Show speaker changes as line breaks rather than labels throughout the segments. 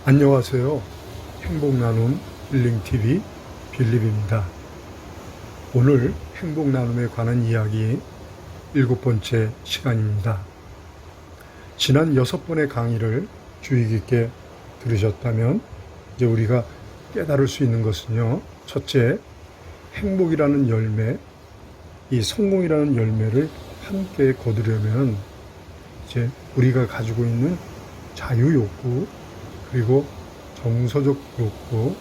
안녕하세요. 행복나눔 힐링TV 빌립입니다. 오늘 행복나눔에 관한 이야기 7번째 시간입니다. 지난 6번의 강의를 주의 깊게 들으셨다면 이제 우리가 깨달을 수 있는 것은요. 첫째, 행복이라는 열매, 이 성공이라는 열매를 함께 거두려면 이제 우리가 가지고 있는 자유욕구, 그리고 정서적 욕구,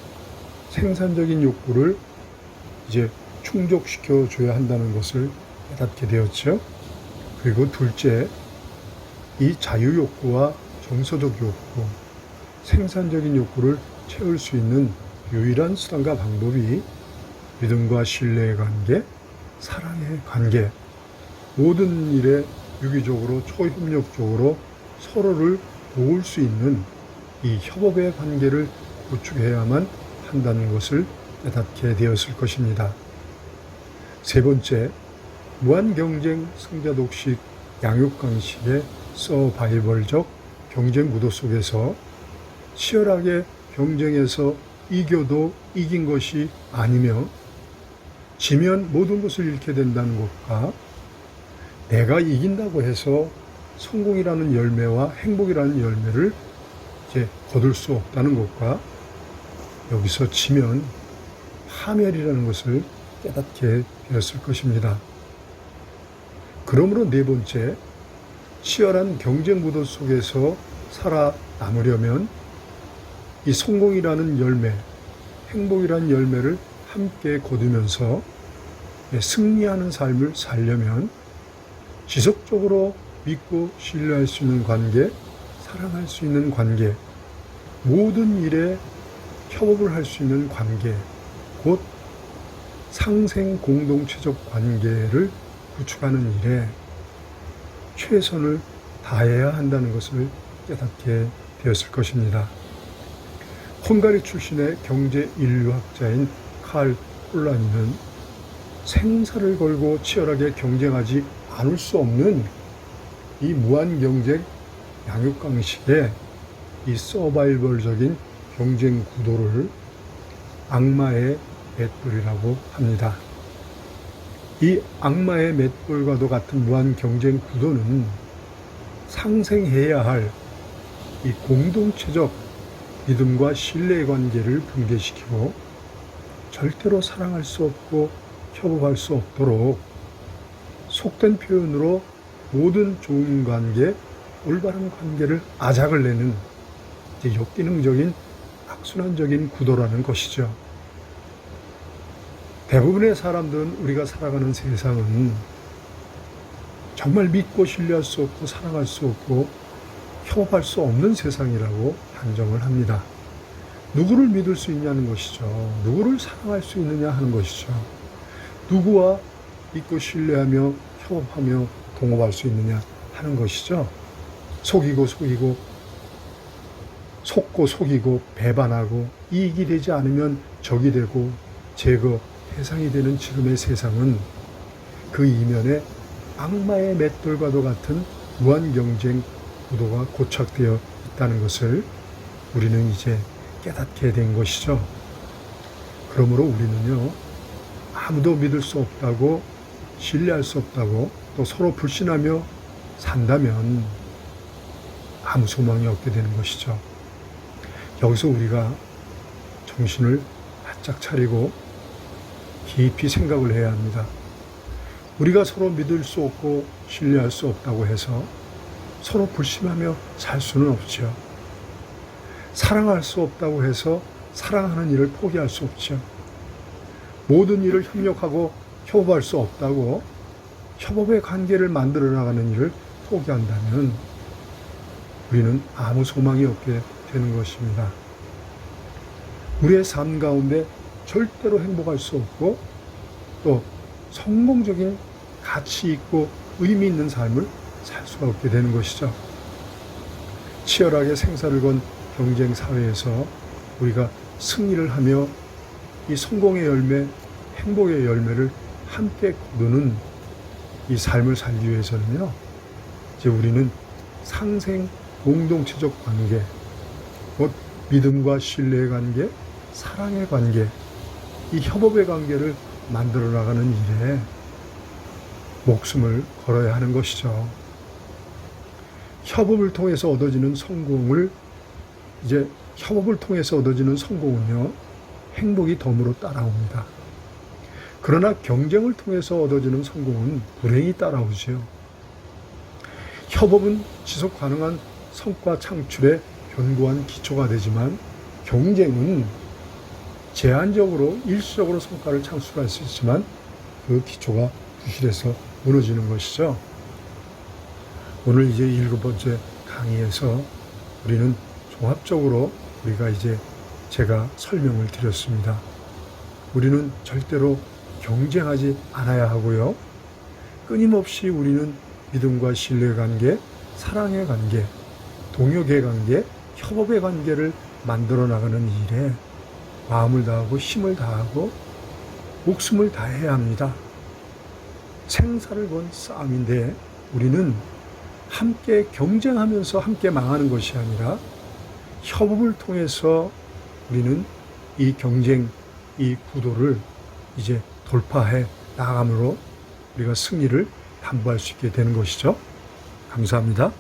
생산적인 욕구를 이제 충족시켜 줘야 한다는 것을 깨닫게 되었죠. 그리고 둘째, 이 자유욕구와 정서적 욕구, 생산적인 욕구를 채울 수 있는 유일한 수단과 방법이 믿음과 신뢰의 관계, 사랑의 관계, 모든 일에 유기적으로 초협력적으로 서로를 도울 수 있는 이 협업의 관계를 구축해야만 한다는 것을 깨닫게 되었을 것입니다. 세 번째, 무한경쟁 승자독식 양육강식의 서바이벌적 경쟁 구도 속에서 치열하게 경쟁해서 이겨도 이긴 것이 아니며 지면 모든 것을 잃게 된다는 것과 내가 이긴다고 해서 성공이라는 열매와 행복이라는 열매를 이제 거둘 수 없다는 것과 여기서 지면 파멸이라는 것을 깨닫게 되었을 것입니다. 그러므로 네 번째, 치열한 경쟁 구도 속에서 살아남으려면 이 성공이라는 열매, 행복이라는 열매를 함께 거두면서 승리하는 삶을 살려면 지속적으로 믿고 신뢰할 수 있는 관계, 사랑할 수 있는 관계, 모든 일에 협업을 할 수 있는 관계, 곧 상생 공동체적 관계를 구축하는 일에 최선을 다해야 한다는 것을 깨닫게 되었을 것입니다. 헝가리 출신의 경제 인류학자인 칼 폴라니는 생사를 걸고 치열하게 경쟁하지 않을 수 없는 이 무한 경쟁 양육강식의 이 서바이벌적인 경쟁 구도를 악마의 맷돌이라고 합니다. 이 악마의 맷돌과도 같은 무한 경쟁 구도는 상생해야 할 이 공동체적 믿음과 신뢰의 관계를 붕괴시키고 절대로 사랑할 수 없고 협업할 수 없도록 속된 표현으로 모든 좋은 관계, 올바른 관계를 아작을 내는 역기능적인 악순환적인 구도라는 것이죠. 대부분의 사람들은 우리가 살아가는 세상은 정말 믿고 신뢰할 수 없고 사랑할 수 없고 협업할 수 없는 세상이라고 판정을 합니다. 누구를 믿을 수 있냐는 것이죠. 누구를 사랑할 수 있느냐 하는 것이죠. 누구와 믿고 신뢰하며 협업하며 동업할 수 있느냐 하는 것이죠. 속고 속이고 배반하고 이익이 되지 않으면 적이 되고 제거, 해상이 되는 지금의 세상은 그 이면에 악마의 맷돌과도 같은 무한경쟁 구도가 고착되어 있다는 것을 우리는 이제 깨닫게 된 것이죠. 그러므로 우리는요, 아무도 믿을 수 없다고, 신뢰할 수 없다고, 또 서로 불신하며 산다면 아무 소망이 없게 되는 것이죠. 여기서 우리가 정신을 바짝 차리고 깊이 생각을 해야 합니다. 우리가 서로 믿을 수 없고 신뢰할 수 없다고 해서 서로 불신하며 살 수는 없죠. 사랑할 수 없다고 해서 사랑하는 일을 포기할 수 없죠. 모든 일을 협력하고 협업할 수 없다고 협업의 관계를 만들어 나가는 일을 포기한다면 우리는 아무 소망이 없게 되는 것입니다. 우리의 삶 가운데 절대로 행복할 수 없고 또 성공적인 가치 있고 의미 있는 삶을 살 수가 없게 되는 것이죠. 치열하게 생사를 건 경쟁 사회에서 우리가 승리를 하며 이 성공의 열매, 행복의 열매를 함께 거두는 이 삶을 살기 위해서는요, 이제 우리는 상생 공동체적 관계, 곧 믿음과 신뢰의 관계, 사랑의 관계, 이 협업의 관계를 만들어 나가는 일에 목숨을 걸어야 하는 것이죠. 협업을 통해서 얻어지는 성공은요, 행복이 덤으로 따라옵니다. 그러나 경쟁을 통해서 얻어지는 성공은 불행이 따라오지요. 협업은 지속 가능한 성과 창출의 견고한 기초가 되지만, 경쟁은 제한적으로 일시적으로 성과를 창출할 수 있지만 그 기초가 부실해서 무너지는 것이죠. 오늘 이제 7번째 강의에서 우리는 종합적으로 제가 설명을 드렸습니다. 우리는 절대로 경쟁하지 않아야 하고요. 끊임없이 우리는 믿음과 신뢰의 관계, 사랑의 관계, 동역의 관계, 협업의 관계를 만들어 나가는 일에 마음을 다하고 힘을 다하고 목숨을 다해야 합니다. 생사를 건 싸움인데 우리는 함께 경쟁하면서 함께 망하는 것이 아니라 협업을 통해서 우리는 이 경쟁, 이 구도를 이제 돌파해 나감으로 우리가 승리를 담보할 수 있게 되는 것이죠. 감사합니다.